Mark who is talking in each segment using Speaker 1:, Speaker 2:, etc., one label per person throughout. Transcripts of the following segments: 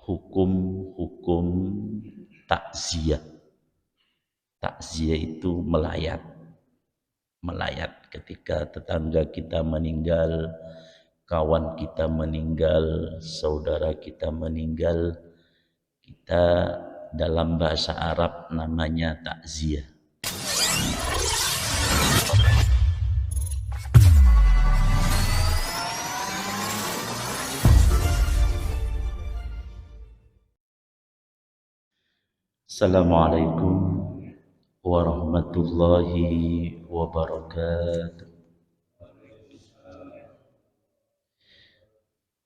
Speaker 1: hukum-hukum takziah. Takziah itu melayat. Melayat ketika tetangga kita meninggal, kawan kita meninggal, saudara kita meninggal, kita dalam bahasa Arab namanya takziah. Assalamualaikum warahmatullahi wabarakatuh.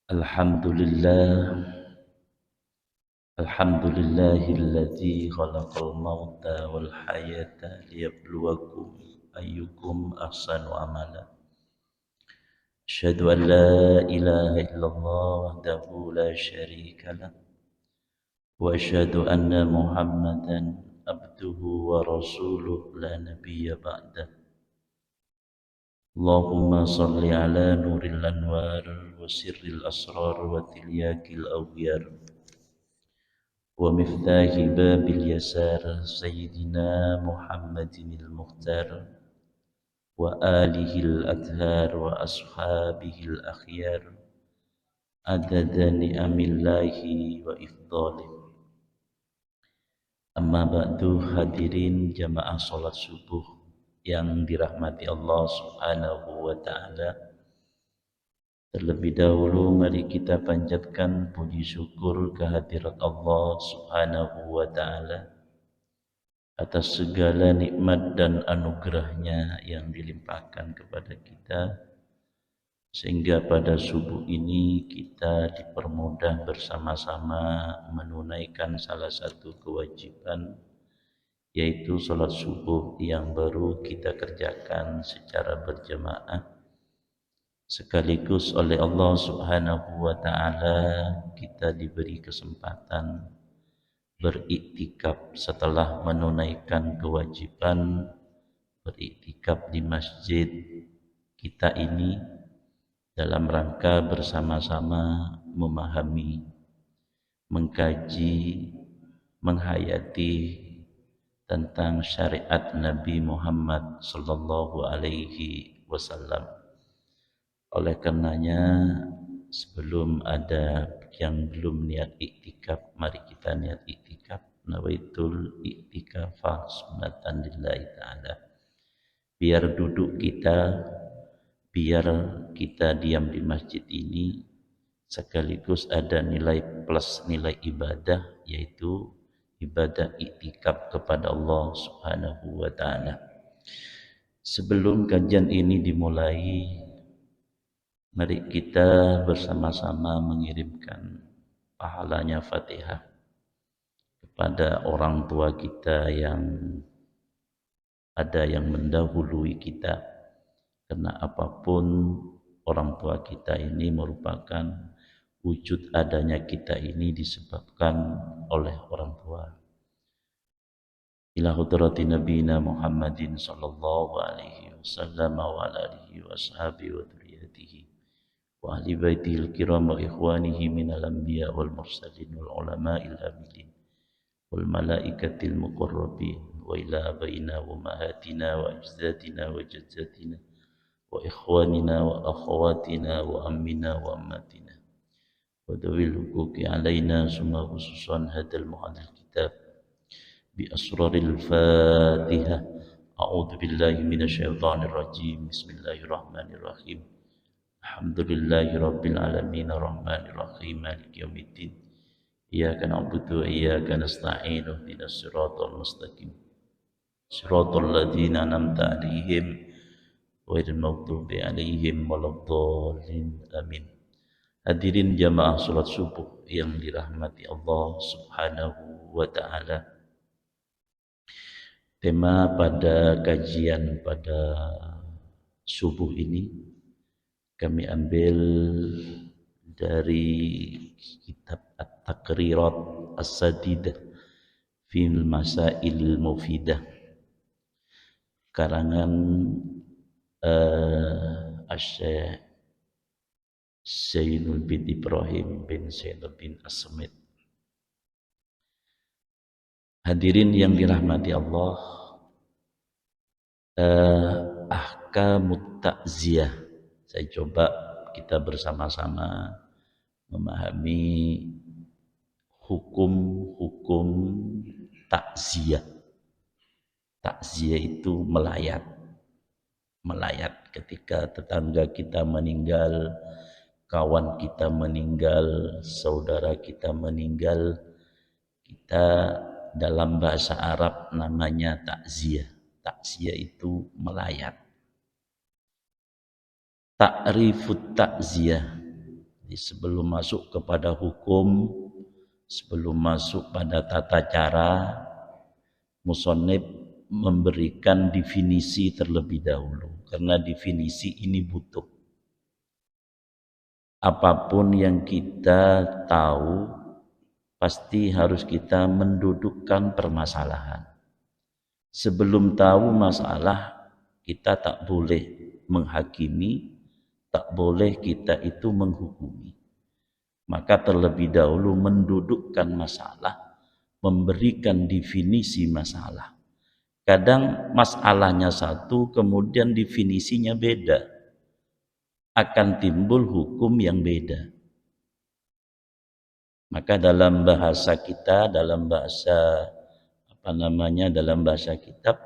Speaker 1: Alhamdulillahilladzi khalaqal mauta wal hayata liyabluwakum ayyukum ahsanu amala. Asyhadu an la ilaha illallah wahdahu la syarika lah. Wa asyhadu anna Muhammadan abduhu wa rasuluh la nabiyya ba'dah. Allahumma salli ala nuril anwar wa sirril asrar wa tilyakil awiyar wa miftahi babil yasar sayyidina Muhammadinil mukhtar wa alihil adhar wa ashabihil akhyar adada ni'amillahi wa ifdalih. Amma ba'du, hadirin jamaah salat subuh yang dirahmati Allah Subhanahu wa ta'ala. Terlebih dahulu mari kita panjatkan puji syukur kehadirat Allah Subhanahu wa ta'ala atas segala nikmat dan anugerahnya yang dilimpahkan kepada kita, sehingga pada subuh ini kita dipermudah bersama-sama menunaikan salah satu kewajiban, yaitu sholat subuh yang baru kita kerjakan secara berjamaah. Sekaligus oleh Allah Subhanahu wa ta'ala kita diberi kesempatan beriktikaf setelah menunaikan kewajiban beriktikaf di masjid kita ini dalam rangka bersama-sama memahami, mengkaji, menghayati tentang syariat Nabi Muhammad sallallahu alaihi wasallam. Oleh karenanya, sebelum ada yang belum niat iktikaf, mari kita niat iktikaf. Nawaitul iktikafah sunnatan lillahi ta'ala. Biar duduk kita, biar kita diam di masjid ini sekaligus ada nilai plus nilai ibadah, yaitu ibadah iktikaf kepada Allah Subhanahu wa ta'ala. Sebelum kajian ini dimulai, mari kita bersama-sama mengirimkan pahalanya Fatihah kepada orang tua kita yang ada yang mendahului kita, karena apapun orang tua kita ini merupakan wujud adanya kita ini disebabkan oleh orang tua. Ila hadrati nabiyina Muhammadin sallallahu alaihi wasallam wa ala alihi wa ashabihi wa dzurriyyatihi wa ahli baitihil kiram wa ikhwanihi minal anbiya wal mursalin wal ulama'il amilin wal malaikatil muqarrabin wa ila abaina wa ummahatina wa ajdatina wa jaddatina wa ikhwanina wa akhawatina wa ammina wa ammatina wa dawil huquqi alaina summa khususan hadal muhadil kitab bi asraril fatihah. A'udzu billahi minasy syaithanir rajim. Bismillahirrahmanirrahim. Alhamdulillahi rabbil alamin arrahmanir rahim maliki yaumiddin. Iyyaka na'budu wa iyyaka nasta'in ihdinas siratal mustaqim. Siratal ladzina an'amta 'alaihim ghairil maghdubi 'alaihim waladdallin. Amin. Hadirin jamaah salat subuh yang dirahmati Allah Subhanahu wa ta'ala. Tema pada kajian pada subuh ini kami ambil dari kitab At-Taqrirat As-Sadidah fil Masail Mufidah, karangan Asy-Syaikh Zainul bin Ibrahim bin Zainul bin Asmit Hadirin yang dirahmati Allah, ahkamut takziah. Saya coba kita bersama-sama memahami hukum-hukum takziah. Takziah itu melayat. Melayat ketika tetangga kita meninggal, kawan kita meninggal, saudara kita meninggal, kita dalam bahasa Arab namanya takziah. Takziah itu melayat. Ta'rifut takziah. Jadi sebelum masuk kepada hukum, sebelum masuk pada tata cara, musannif memberikan definisi terlebih dahulu, karena definisi ini butuh. Apapun yang kita tahu, pasti harus kita mendudukkan permasalahan. Sebelum tahu masalah, kita tak boleh menghakimi, tak boleh kita itu menghukumi. Maka terlebih dahulu mendudukkan masalah, memberikan definisi masalah. Kadang masalahnya satu, kemudian definisinya beda. Akan timbul hukum yang beda. Maka dalam bahasa kita, dalam bahasa dalam bahasa kitab,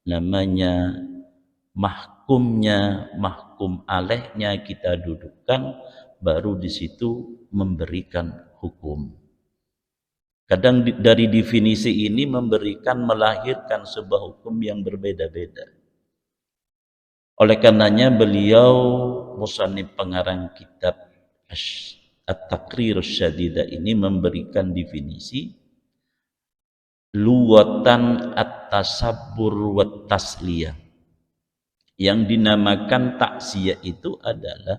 Speaker 1: namanya mahkumnya, mahkum alaihnya kita dudukkan, baru di situ memberikan hukum. Kadang dari definisi ini melahirkan sebuah hukum yang berbeda-beda. Oleh karenanya beliau musannif pengarang kitab At-Taqrirus Syadidah ini memberikan definisi luwatan at-tasabbur wat tasliyah. Yang dinamakan takziah itu adalah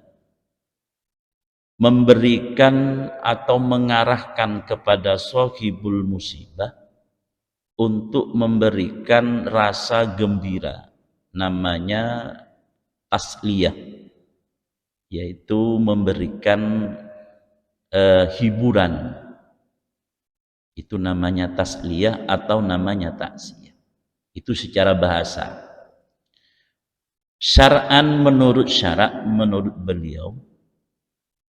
Speaker 1: memberikan atau mengarahkan kepada sahibul musibah untuk memberikan rasa gembira, namanya tasliyah, yaitu memberikan hiburan. Itu namanya tasliyah atau namanya takziah. Itu secara bahasa. Syar'an, menurut syarak, menurut beliau,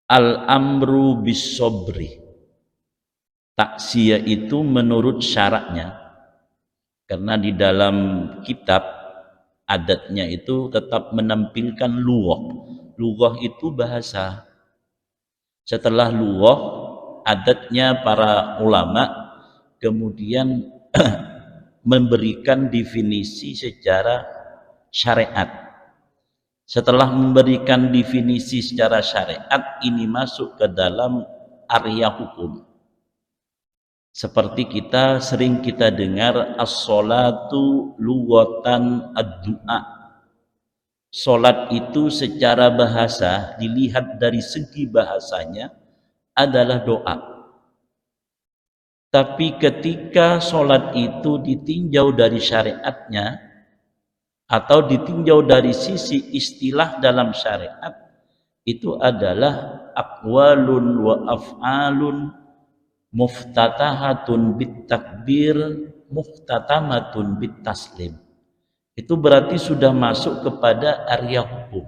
Speaker 1: al-amru bis-sobri. Takziah itu menurut syaraknya, karena di dalam kitab adatnya itu tetap menampilkan lughah. Lughah itu bahasa. Setelah lughah, adatnya para ulama kemudian memberikan definisi secara syariat. Setelah memberikan definisi secara syariat, ini masuk ke dalam area hukum. Seperti sering kita dengar as-sholatu lughatan ad-du'a. Salat itu secara bahasa, dilihat dari segi bahasanya, adalah doa. Tapi ketika salat itu ditinjau dari syariatnya, atau ditinjau dari sisi istilah dalam syariat, itu adalah aqwalun wa af'alun muftatahatun bit takbir muftatamatun bit taslim. Itu berarti sudah masuk kepada area hukum.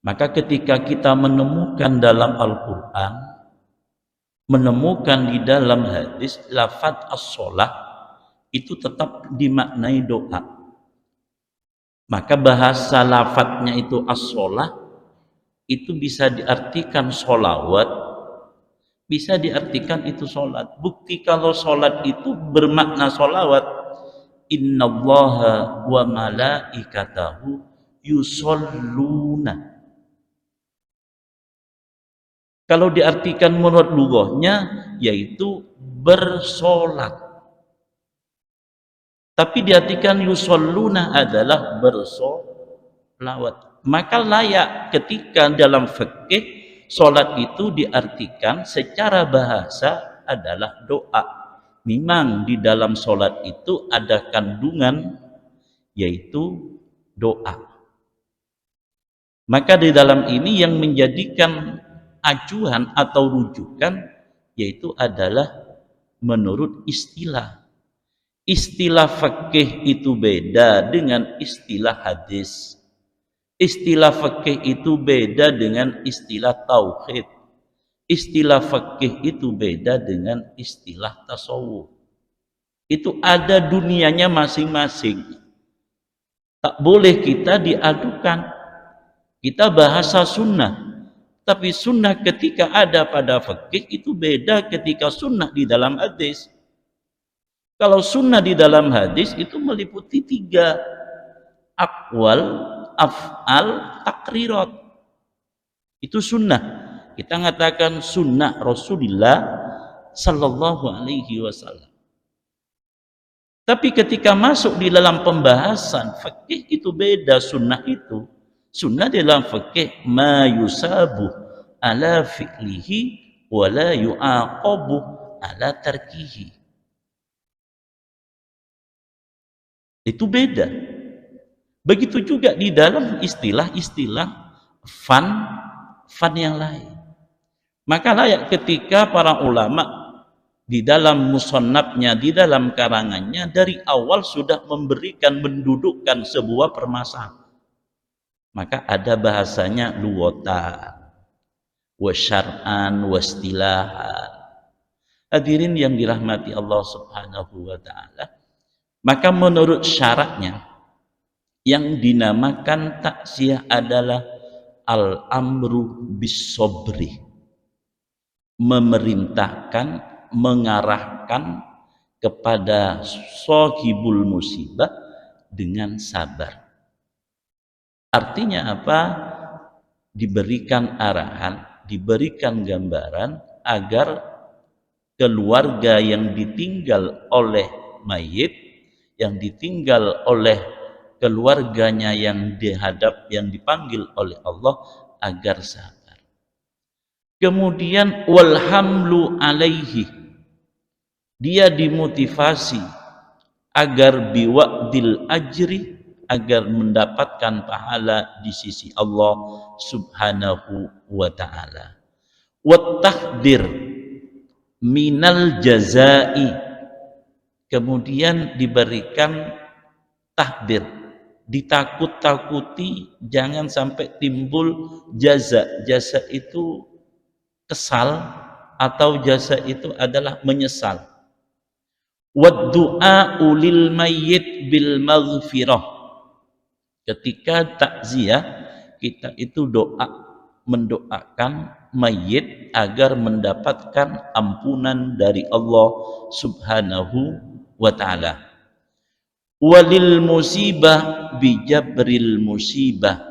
Speaker 1: Maka ketika kita menemukan dalam Al-Quran, menemukan di dalam hadis, lafaz as-sholah itu tetap dimaknai doa. Maka bahasa lafadznya itu as-sholah, itu bisa diartikan sholawat, bisa diartikan itu sholat. Bukti kalau sholat itu bermakna sholawat, innallaha wa malaikatahu yusholluna. Kalau diartikan menurut lughahnya, yaitu bersolat. Tapi diartikan yusholluna adalah bersolawat. Maka layak ketika dalam fikih solat itu diartikan secara bahasa adalah doa. Memang di dalam solat itu ada kandungan yaitu doa. Maka di dalam ini yang menjadikan acuan atau rujukan yaitu adalah menurut istilah. Istilah fikih itu beda dengan istilah hadis. Istilah fikih itu beda dengan istilah tauhid. Istilah fikih itu beda dengan istilah tasawuf. Itu ada dunianya masing-masing. Tak boleh kita diadukan. Kita bahasa sunnah. Tapi sunnah ketika ada pada fikih itu beda ketika sunnah di dalam hadis. Kalau sunnah di dalam hadis itu meliputi 3: aqwal, af'al, takrirat. Itu sunnah. Kita mengatakan sunnah Rasulullah sallallahu alaihi wasallam. Tapi ketika masuk di dalam pembahasan fikih itu beda sunnah itu. Sunnah dalam fikih ma yusabu ala fi'lihi wa la yu'aqabu ala tarkihi. Itu beda. Begitu juga di dalam istilah-istilah fan yang lain. Maka layak ketika para ulama di dalam musannafnya, di dalam karangannya dari awal sudah mendudukkan sebuah permasalahan. Maka ada bahasanya lughatan, wa syar'an, wa istilahan. Hadirin yang dirahmati Allah Subhanahu wa taala. Maka menurut syaratnya yang dinamakan takziah adalah al-amru bis-sobri, memerintahkan, mengarahkan kepada sahibul musibah dengan sabar. Artinya apa? Diberikan arahan, diberikan gambaran agar keluarga yang ditinggal oleh mayit, yang ditinggal oleh keluarganya yang dipanggil oleh Allah agar sabar. Kemudian walhamlu alaihi, dia dimotivasi agar biwa'dil ajri, agar mendapatkan pahala di sisi Allah Subhanahu wa ta'ala. Wat tahdir minal jazai, kemudian diberikan tahdir, ditakut-takuti jangan sampai timbul jaza. Jaza itu kesal atau jaza itu adalah menyesal. Wad du'a ulil mayyit bil maghfirah, ketika takziah kita itu mendoakan mayit agar mendapatkan ampunan dari Allah Subhanahu wa ta'ala. Walil musibah bijabril musibah,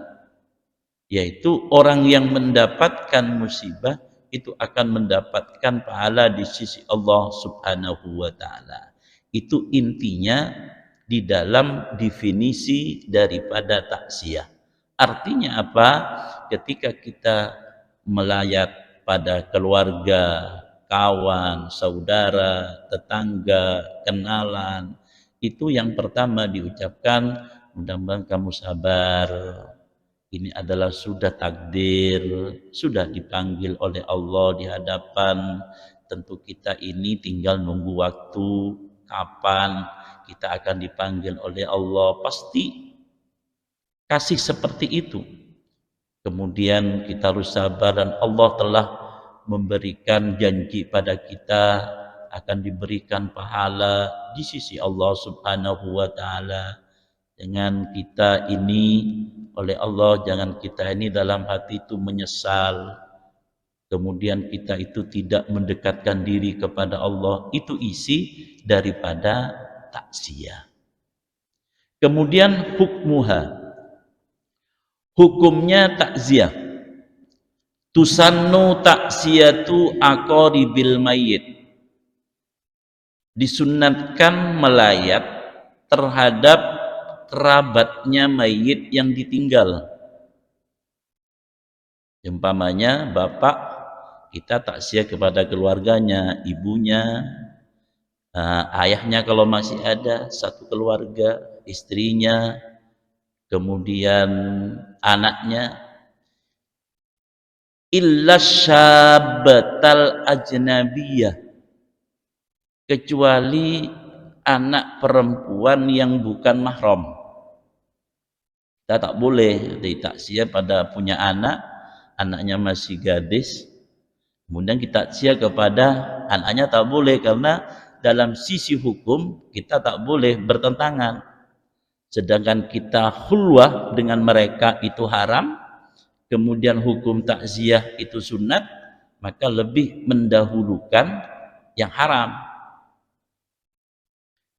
Speaker 1: yaitu orang yang mendapatkan musibah itu akan mendapatkan pahala di sisi Allah Subhanahu wa ta'ala. Itu intinya di dalam definisi daripada takziah. Artinya apa? Ketika kita melayat pada keluarga, kawan, saudara, tetangga, kenalan, itu yang pertama diucapkan, mudah-mudahan kamu sabar. Ini adalah sudah takdir, sudah dipanggil oleh Allah di hadapan. Tentu kita ini tinggal nunggu waktu, kapan kita akan dipanggil oleh Allah. Pasti kasih seperti itu. Kemudian kita harus sabar, dan Allah telah memberikan janji pada kita akan diberikan pahala di sisi Allah Subhanahu wa ta'ala. Jangan kita ini oleh Allah, jangan kita ini dalam hati itu menyesal, kemudian kita itu tidak mendekatkan diri kepada Allah. Itu isi daripada takziah. Kemudian hukmuha, hukumnya takziah. Tusannu taksiyatu aqaribil mayyit, disunnatkan melayat terhadap kerabatnya mayit yang ditinggal. Umpamanya bapak, kita takziah kepada keluarganya, ibunya, ayahnya kalau masih ada, satu keluarga, istrinya, kemudian anaknya. Illa syabbatal ajnabiyah, kecuali anak perempuan yang bukan mahram. Kita tak boleh ditakziah pada punya anak, anaknya masih gadis, kemudian kita takziah kepada anaknya, tak boleh, karena dalam sisi hukum kita tak boleh bertentangan. Sedangkan kita khulwah dengan mereka itu haram, kemudian hukum takziah itu sunat, maka lebih mendahulukan yang haram.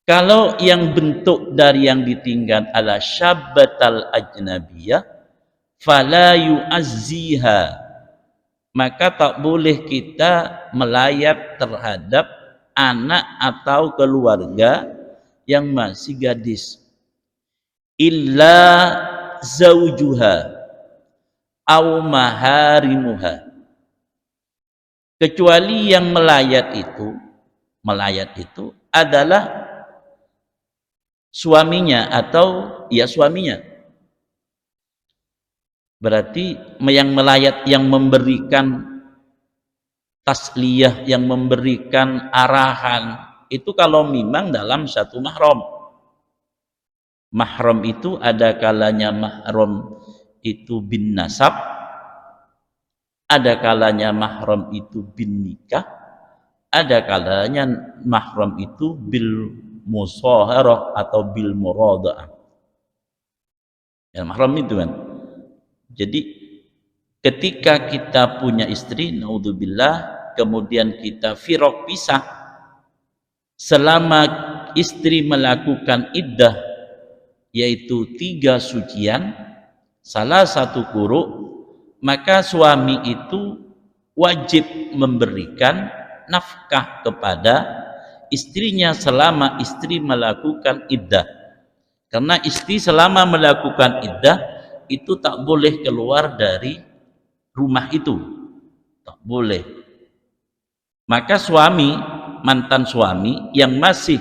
Speaker 1: Kalau yang bentuk dari yang ditinggal ala syabbatal ajnabiyah fala yu'azziha, maka tak boleh kita melayat terhadap anak atau keluarga yang masih gadis, illa zaujuha au maharimuha, kecuali yang melayat itu adalah suaminya atau ya suaminya. Berarti yang melayat, yang memberikan tasliyah, yang memberikan arahan, itu kalau memang dalam satu mahram. Mahram itu ada kalanya mahram itu bin nasab, ada kalanya mahram itu bin nikah, ada kalanya mahram itu bil musaharah atau bil murada'ah. Ya, mahram itu kan. Jadi ketika kita punya istri, naudzubillah, kemudian kita firaq pisah, selama istri melakukan iddah yaitu 3 sucian, salah satu quru, maka suami itu wajib memberikan nafkah kepada istrinya selama istri melakukan iddah. Karena istri selama melakukan iddah itu tak boleh keluar dari rumah itu, tak boleh. Maka suami, mantan suami yang masih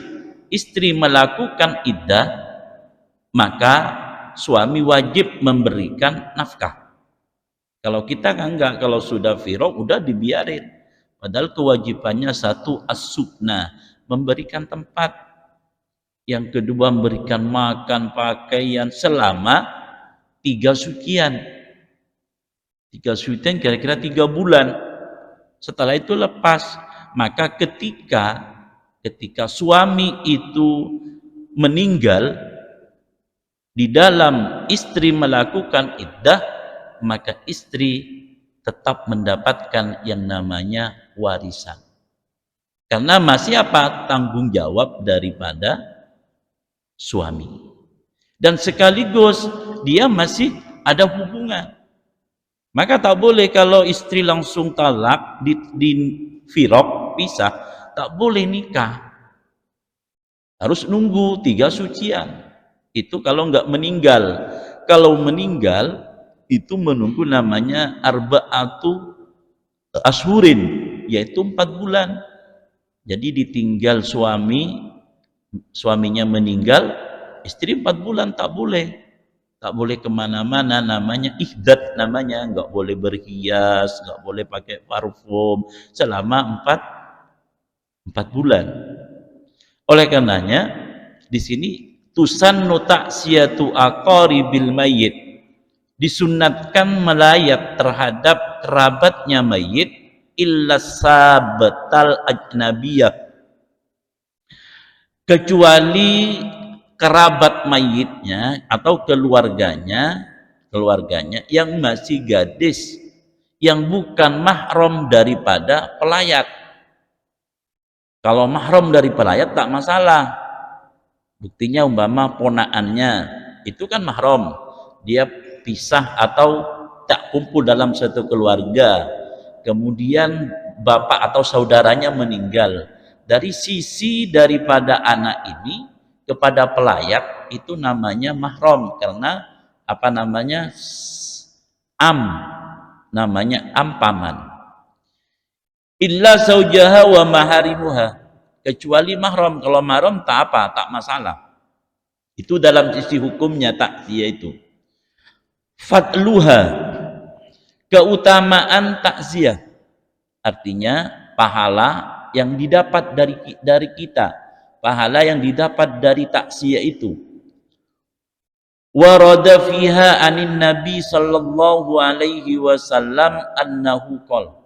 Speaker 1: istri melakukan iddah, maka suami wajib memberikan nafkah. Kalau kita kan enggak, kalau sudah firaq udah dibiarin, padahal kewajibannya satu as-sukna, memberikan tempat, yang kedua memberikan makan, pakaian selama 3 sucian. 3 sucian kira-kira 3 bulan. Setelah itu lepas. Maka ketika suami itu meninggal di dalam istri melakukan iddah, maka istri tetap mendapatkan yang namanya warisan. Karena masih apa? Tanggung jawab daripada suami. Dan sekaligus dia masih ada hubungan. Maka tak boleh kalau istri langsung talak, di firaq, pisah, tak boleh nikah. Harus nunggu 3 sucian. Itu kalau enggak meninggal. Kalau meninggal, itu menunggu namanya arba'atu ashurin, yaitu 4 bulan. Jadi ditinggal suaminya meninggal, istri 4 bulan tak boleh kemana-mana, namanya ihdat, namanya nggak boleh berhias, nggak boleh pakai parfum selama 4 bulan. Oleh karenanya di sini tusannu ta'siyatu aqaribil mayyit, disunatkan melayat terhadap kerabatnya mayit, illa sabatal ajnabiyah, kecuali kerabat mayitnya atau keluarganya yang masih gadis, yang bukan mahram daripada pelayat. Kalau mahram dari pelayat tak masalah. Buktinya umpama ponaannya itu kan mahram, dia pisah atau tak kumpul dalam satu keluarga, kemudian bapak atau saudaranya meninggal, dari sisi daripada anak ini kepada pelayat itu namanya mahram, karena apa namanya, namanya paman. Illa zaujaha wa maharimuha, kecuali mahram. Kalau mahram tak apa, tak masalah. Itu dalam sisi hukumnya takziah itu. Fadluha, keutamaan takziah, artinya pahala yang didapat dari kita, pahala yang didapat dari taksiyah itu. Warada fiha anin Nabi sallallahu alaihi wasallam annahu qala.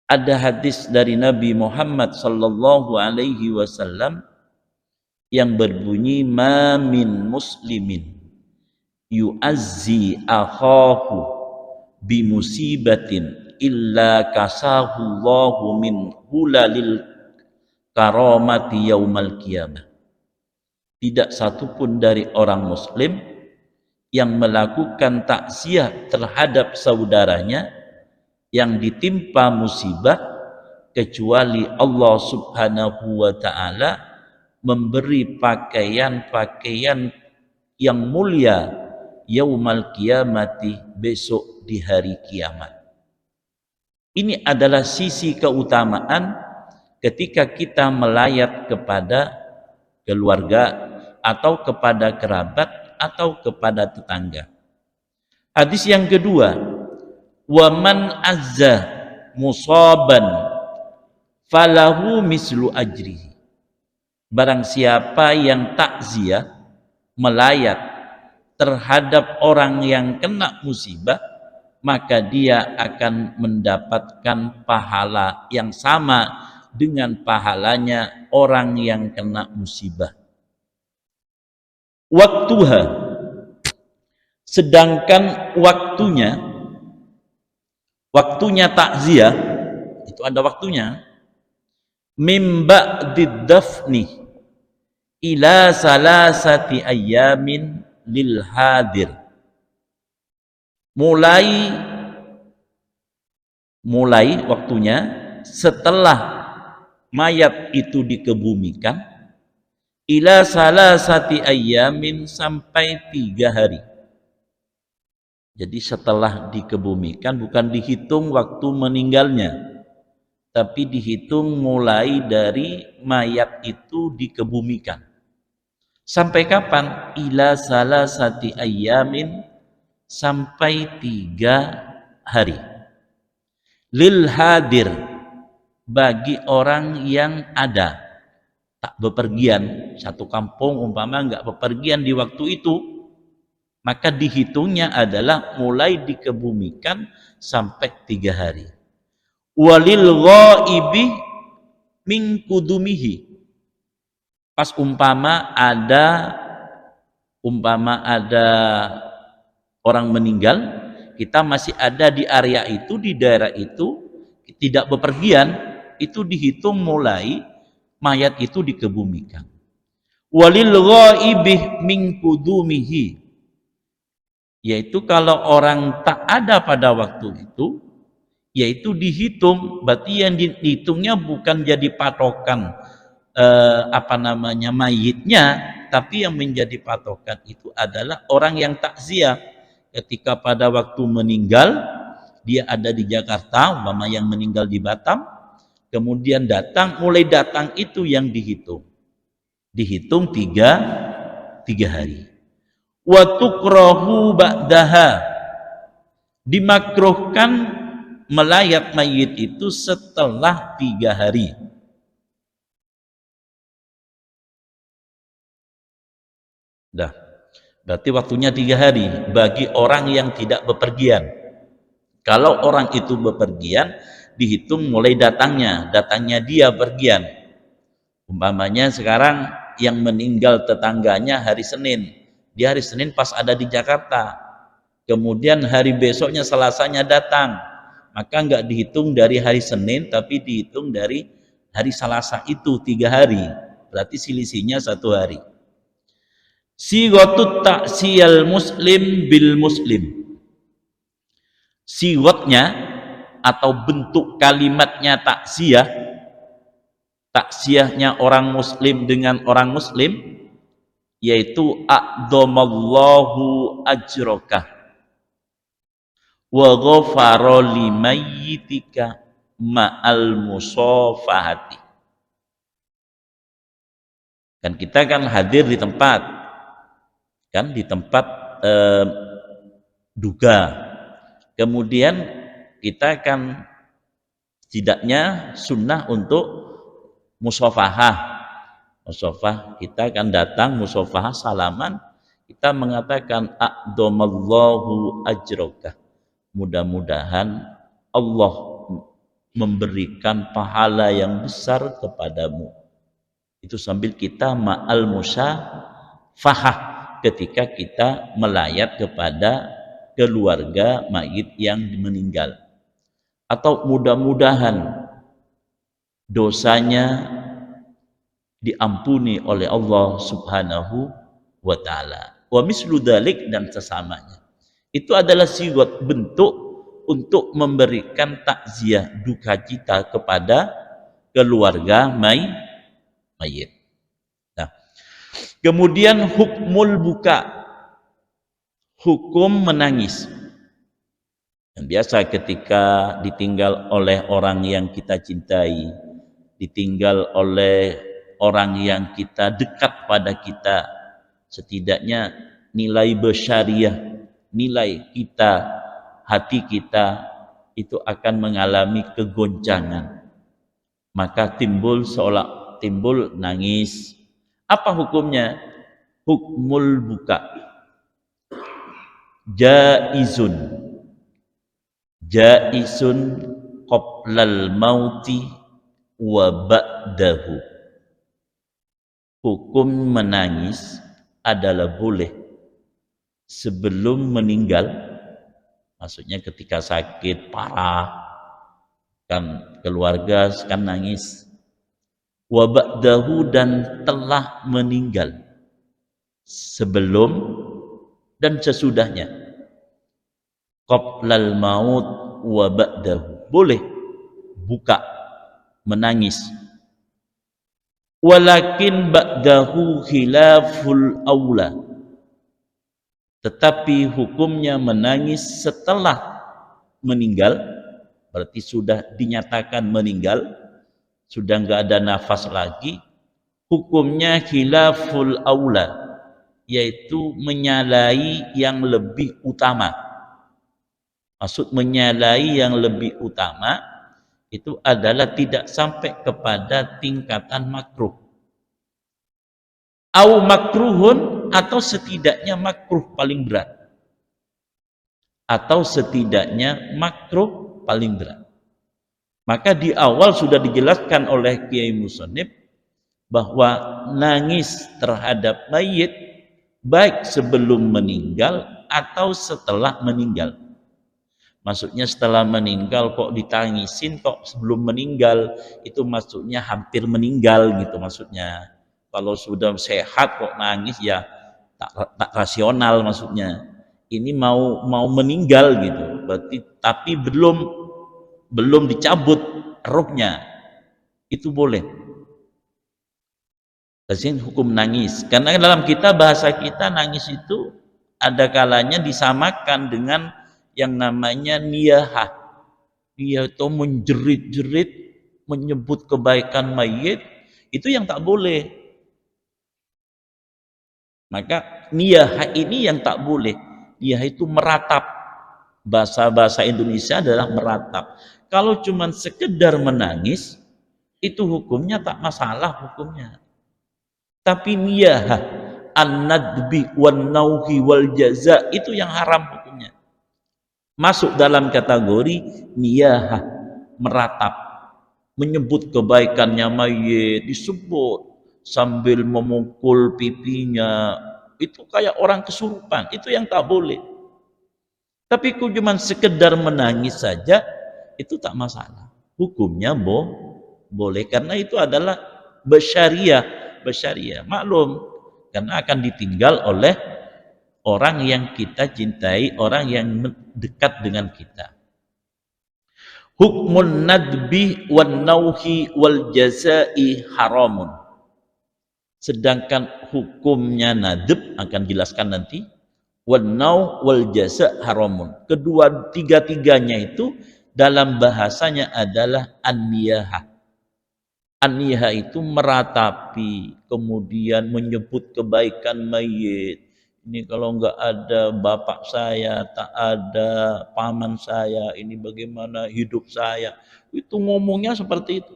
Speaker 1: Ada hadis dari Nabi Muhammad sallallahu alaihi wasallam yang berbunyi, ma min muslimin yu'azzi akhahu bi musibatin illa kasahu Allahu min hulalil karamati yaumal qiyamah. Tidak satupun dari orang muslim yang melakukan takziah terhadap saudaranya yang ditimpa musibah, kecuali Allah subhanahu wa ta'ala memberi pakaian-pakaian yang mulia yaumal qiyamati, besok di hari kiamat. Ini adalah sisi keutamaan ketika kita melayat kepada keluarga atau kepada kerabat atau kepada tetangga. Hadis yang kedua, wa man azza musaban falahu mislu ajrihi. Barang siapa yang takziah, melayat terhadap orang yang kena musibah, maka dia akan mendapatkan pahala yang sama dengan pahalanya orang yang kena musibah. Waktuha, sedangkan waktunya takziah itu ada waktunya, mim ba'did dafni ila salasati ayyamin lil hadir. Mulai waktunya setelah mayat itu dikebumikan, ila salasati ayyamin, sampai 3 hari. Jadi setelah dikebumikan bukan dihitung waktu meninggalnya, tapi dihitung mulai dari mayat itu dikebumikan. Sampai kapan? Ila salasati ayyamin, sampai 3 hari. Lil hadir, bagi orang yang ada, tak bepergian. Satu kampung umpama enggak bepergian di waktu itu, maka dihitungnya adalah mulai dikebumikan sampai 3 hari. Walil ghaibi min kudumihi. Pas umpama ada orang meninggal, kita masih ada di area itu, di daerah itu, tidak bepergian, itu dihitung mulai mayat itu dikebumikan. Walil ghaibi min kudumihi, yaitu kalau orang tak ada pada waktu itu, yaitu dihitung, berarti yang dihitungnya bukan jadi patokan mayitnya, tapi yang menjadi patokan itu adalah orang yang takziah. Ketika pada waktu meninggal dia ada di Jakarta, umpama yang meninggal di Batam, kemudian mulai datang itu yang dihitung 3 hari. Wa tukrahu ba'daha, dimakruhkan melayat mayit itu setelah 3 hari. Dah, berarti waktunya 3 hari bagi orang yang tidak bepergian. Kalau orang itu bepergian, dihitung mulai datangnya dia pergian. Umpamanya sekarang yang meninggal tetangganya hari Senin, dia hari Senin pas ada di Jakarta, kemudian hari besoknya Selasanya datang, maka enggak dihitung dari hari Senin, tapi dihitung dari hari Selasa itu 3 hari, berarti selisihnya 1 hari. Sighatut taksiyal muslim bil muslim, sighatnya atau bentuk kalimatnya taksiyahnya orang muslim dengan orang muslim, yaitu a'dhamallahu ajraka wa ghafara limayyitika ma'al musafahati. Kan kita kan hadir di tempat duga, kemudian kita akan Setidaknya sunnah untuk musafahah. Musafah kita akan datang musafahah salaman, kita mengatakan a'damallahu ajraka. Mudah-mudahan Allah memberikan pahala yang besar kepadamu. Itu sambil kita ma'al musafahah ketika kita melayat kepada keluarga mayit yang meninggal. Atau mudah-mudahan dosanya diampuni oleh Allah Subhanahu wa taala. Wa mislu dzalik, dan sesamanya. Itu adalah sigot bentuk untuk memberikan takziah duka cita kepada keluarga mayit. Nah, kemudian hukmul buka, hukum menangis. Yang biasa ketika ditinggal oleh orang yang kita cintai, ditinggal oleh orang yang kita dekat pada kita, setidaknya nilai besyariah, nilai kita, hati kita itu akan mengalami kegoncangan. Maka timbul nangis. Apa hukumnya? Hukmul buka. Jaizun qoblal mauti wa ba'dahu. Hukum menangis adalah boleh sebelum meninggal. Maksudnya ketika sakit parah, kan keluarga kan nangis. Wa ba'dahu, dan telah meninggal, sebelum dan sesudahnya. Qoblal maut wa ba'dahu, boleh buka menangis. Walakin ba'dahu khilaful aula, tetapi hukumnya menangis setelah meninggal, berarti sudah dinyatakan meninggal, sudah enggak ada nafas lagi. Hukumnya khilaful aula, yaitu menyalahi yang lebih utama. Maksud menyalahi yang lebih utama itu adalah tidak sampai kepada tingkatan makruh. Au makruhun, atau setidaknya makruh paling berat. Atau setidaknya makruh paling berat. Maka di awal sudah dijelaskan oleh Kiai Musonib bahwa nangis terhadap mayit baik sebelum meninggal atau setelah meninggal. Maksudnya setelah meninggal kok ditangisin, kok sebelum meninggal, itu maksudnya hampir meninggal gitu maksudnya. Kalau sudah sehat kok nangis, ya tak rasional maksudnya. Ini mau meninggal gitu. Berarti tapi belum dicabut ruhnya. Itu boleh. Kasih hukum nangis. Karena dalam kita, bahasa kita, nangis itu ada kalanya disamakan dengan yang namanya niyahah. Dia itu menjerit-jerit, menyebut kebaikan mayit, itu yang tak boleh. Maka niyahah ini yang tak boleh. Niyahah itu meratap. Bahasa Indonesia adalah meratap. Kalau cuma sekedar menangis, itu hukumnya tak masalah hukumnya. Tapi niyahah, an-nadbi wan nauhi wal jaza, itu yang haram hukumnya. Masuk dalam kategori niyahah, meratap, menyebut kebaikannya mayit, disebut sambil memukul pipinya, itu kayak orang kesurupan, itu yang tak boleh. Tapi kalau cuma sekedar menangis saja, itu tak masalah, hukumnya boleh, karena itu adalah besyariah, maklum, karena akan ditinggal oleh orang yang kita cintai, orang yang dekat dengan kita. Hukmun nadbi wan nauhi wal jazai haramun. Sedangkan hukumnya nadb akan jelaskan nanti. Wan nau wal jaza haramun. Kedua tiga-tiganya itu dalam bahasanya adalah an-niyahah. An-niyahah itu meratapi, kemudian menyebut kebaikan mayit, Ini kalau nggak ada bapak saya, tak ada paman saya, ini bagaimana hidup saya. Itu ngomongnya seperti itu.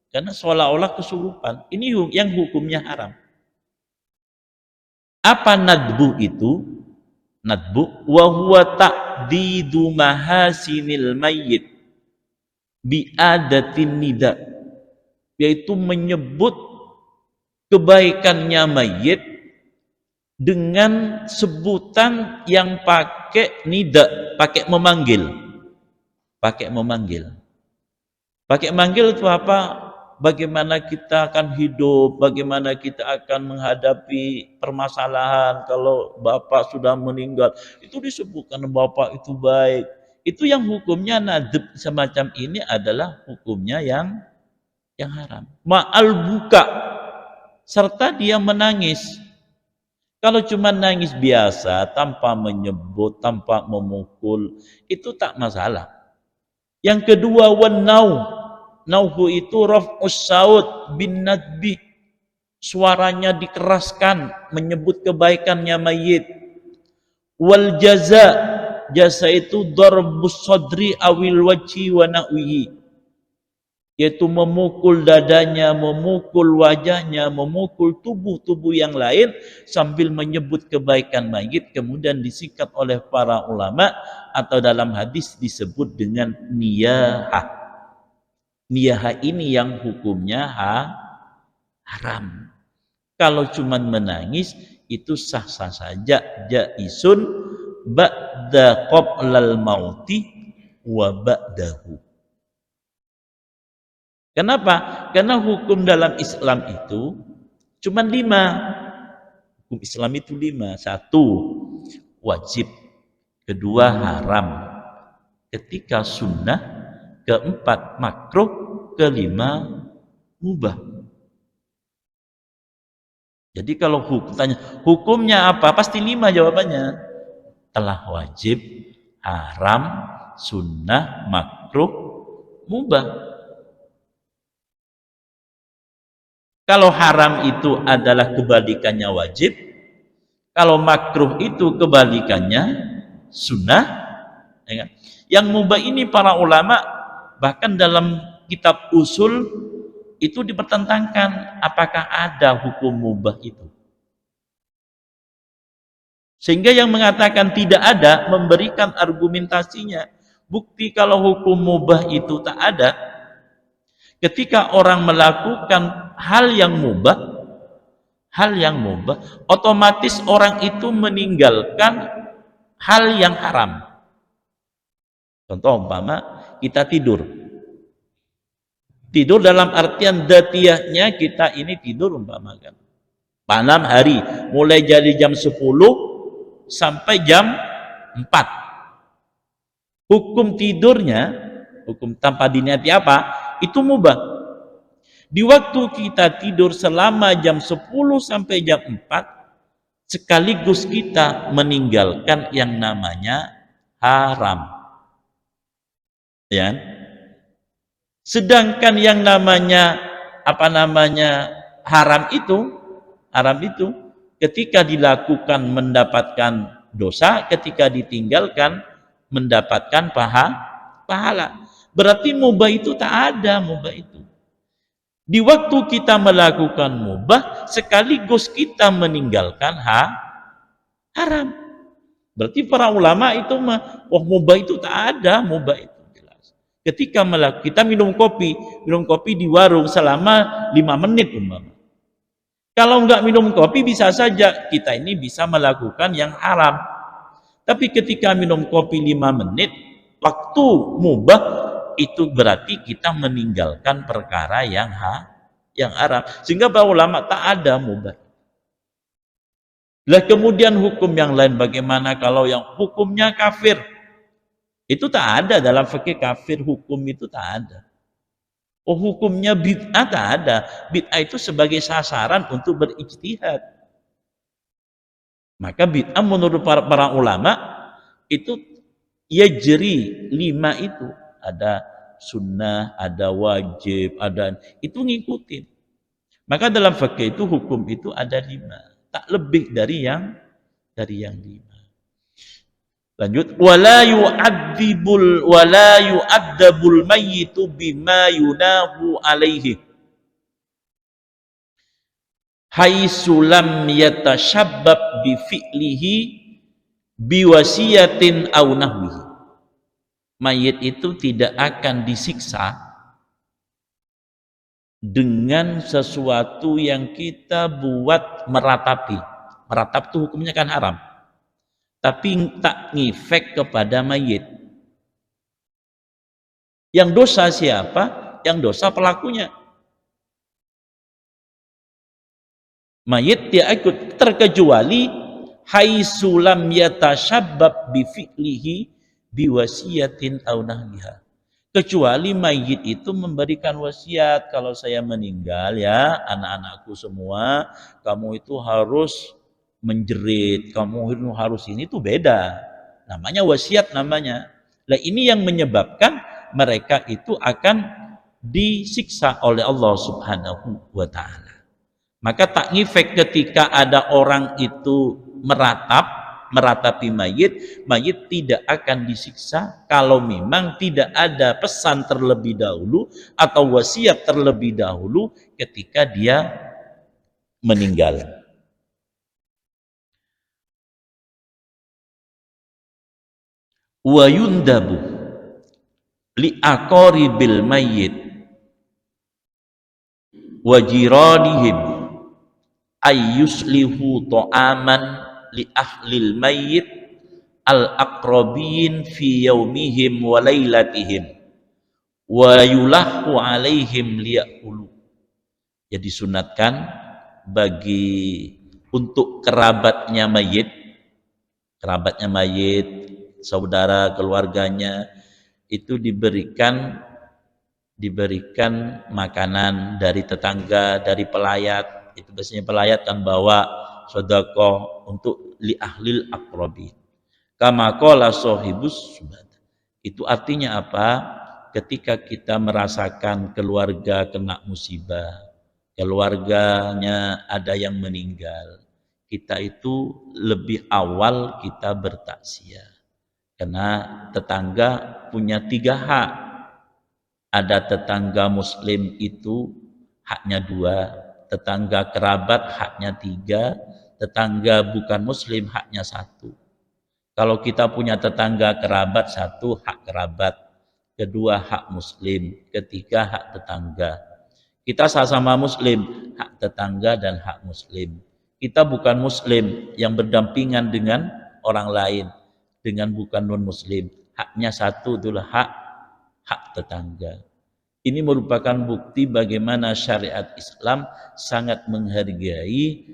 Speaker 1: Karena seolah-olah kesurupan. Ini yang hukumnya haram. Apa nadbu itu? Nadbu wa huwa ta'didu mahasinil mayyit bi'adatin nida, yaitu menyebut kebaikannya mayit dengan sebutan yang pakai nida, pakai memanggil. Pakai memanggil. Pakai manggil itu apa? Bagaimana kita akan hidup, bagaimana kita akan menghadapi permasalahan kalau bapak sudah meninggal. Itu disebutkan bapak itu baik. Itu yang hukumnya nadab semacam ini adalah hukumnya yang haram. Ma'al buka, serta dia menangis. Kalau cuma nangis biasa tanpa menyebut, tanpa memukul, itu tak masalah. Yang kedua, wanau. Nauhu itu raf'us saut bin nadbi. Suaranya dikeraskan menyebut kebaikannya mayit. Wal jaza, jasa itu darbus sadri awil wajhi wa na'wihi, yaitu memukul dadanya, memukul wajahnya, memukul tubuh-tubuh yang lain sambil menyebut kebaikan mayit, kemudian disikat oleh para ulama atau dalam hadis disebut dengan niyahah. Niyahah ini yang hukumnya haram. Kalau cuma menangis itu sah-sah saja, jaisun ba'da qoblal mauti wa ba'dahu. Kenapa? Karena hukum dalam Islam itu cuma 5. Hukum Islam itu 5. 1, wajib. 2, haram. Ketiga, sunnah. 4, makruh. 5, mubah. Jadi kalau tanya hukumnya apa? Pasti 5 jawabannya. Telah wajib, haram, sunnah, makruh, mubah. Kalau haram itu adalah kebalikannya wajib. Kalau makruh itu kebalikannya sunnah. Yang mubah ini para ulama bahkan dalam kitab usul itu dipertentangkan apakah ada hukum mubah itu. Sehingga yang mengatakan tidak ada memberikan argumentasinya. Bukti kalau hukum mubah itu tak ada, ketika orang melakukan hal yang mubah, otomatis orang itu meninggalkan hal yang haram. Contoh umpama kita tidur dalam artian datiahnya kita ini tidur umpamakan malam hari mulai dari jam 10 sampai jam 4. Hukum tidurnya, hukum tanpa diniati apa, itu mubah. Di waktu kita tidur selama jam 10 sampai jam 4 sekaligus kita meninggalkan yang namanya haram. Ya. Sedangkan yang namanya haram itu ketika dilakukan mendapatkan dosa, ketika ditinggalkan mendapatkan pahala. Berarti mubah itu tak ada mubah itu. Di waktu kita melakukan mubah sekaligus kita meninggalkan haram. Berarti para ulama itu mubah itu tak ada mubah itu. Ketika kita minum kopi di warung selama 5 menit umpama. Kalau enggak minum kopi bisa saja kita ini bisa melakukan yang haram. Tapi ketika minum kopi 5 menit, waktu mubah itu berarti kita meninggalkan perkara yang haram. Sehingga para ulama tak ada mubah. Lah kemudian hukum yang lain bagaimana kalau yang hukumnya kafir? Itu tak ada dalam fikih kafir, hukum itu tak ada. Oh hukumnya bid'ah tak ada. Bid'ah itu sebagai sasaran untuk berijtihad. Maka bid'ah menurut para ulama itu yajri 5 itu. Ada sunnah, ada wajib, ada itu ngikutin. Maka dalam fikih itu hukum itu ada 5. Tak lebih dari yang dari yang 5. Lanjut, wala yu'addabul mayyitu bima yunahu alaihi haitsu lam yatashabbab bi fi'lihi biwasiyatin aw nahwihi. Mayit itu tidak akan disiksa dengan sesuatu yang kita buat meratapi. Meratap itu hukumnya kan haram. Tapi tak ngefek kepada mayit. Yang dosa siapa? Yang dosa pelakunya. Mayit dia ikut, terkecuali haitsu lam yatashabbab bi fi'lihi biwasiyatin aw nahwiha. Kecuali mayit itu memberikan wasiat, kalau saya meninggal ya anak-anakku semua, kamu itu harus menjerit, kamu harus ini, itu beda. Namanya wasiat namanya. Nah, ini yang menyebabkan mereka itu akan disiksa oleh Allah Subhanahu wa taala. Maka tak ngefek ketika ada orang itu meratapi mayit, mayit tidak akan disiksa kalau memang tidak ada pesan terlebih dahulu atau wasiat terlebih dahulu ketika dia meninggal. Wa yundabu li aqaribil mayyit wa jiranihim ayyuslihu ta'aman li ahlil mayyit al aqrabin fi yaumihim wa lailatihim wa yulahu alaihim liya'kulu. Jadi sunatkan bagi untuk kerabatnya mayit, saudara, keluarganya itu diberikan makanan dari tetangga, dari pelayat. Itu biasanya pelayat kan bawa sedekah untuk li ahlil aqrabin. Kama qala sahibus subhat. Itu artinya apa? Ketika kita merasakan keluarga kena musibah, keluarganya ada yang meninggal, kita itu lebih awal kita bertaksiah. Karena tetangga punya 3 hak. Ada tetangga muslim itu haknya 2, tetangga kerabat haknya 3, tetangga bukan muslim haknya 1. Kalau kita punya tetangga kerabat 1, hak kerabat, 2 hak muslim, 3 hak tetangga. Kita sama-sama muslim, hak tetangga dan hak muslim. Kita bukan muslim yang berdampingan dengan orang lain, dengan bukan non muslim, haknya 1, itulah hak tetangga. Ini merupakan bukti bagaimana syariat Islam sangat menghargai,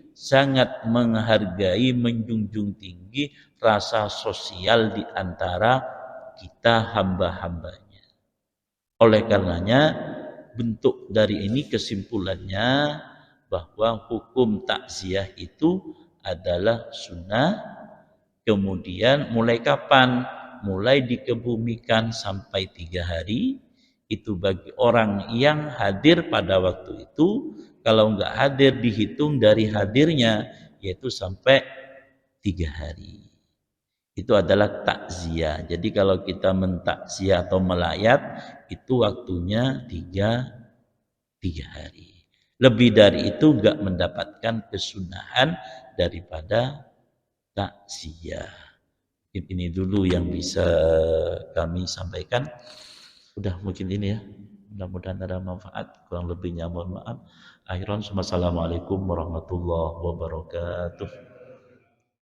Speaker 1: menjunjung tinggi rasa sosial di antara kita hamba-hambanya. Oleh karenanya, bentuk dari ini kesimpulannya bahwa hukum takziah itu adalah sunnah. Kemudian mulai kapan? Mulai dikebumikan sampai 3 hari. Itu bagi orang yang hadir pada waktu itu. Kalau enggak hadir dihitung dari hadirnya, yaitu sampai 3 hari. Itu adalah takziah. Jadi kalau kita mentakziah atau melayat, itu waktunya 3 hari. Lebih dari itu enggak mendapatkan kesunahan daripada takziah. Ini dulu yang bisa kami sampaikan. Udah mungkin ini ya. Mudah-mudahan ada manfaat. Kurang lebihnya mohon maaf. Akhiran, assalamualaikum warahmatullahi wabarakatuh.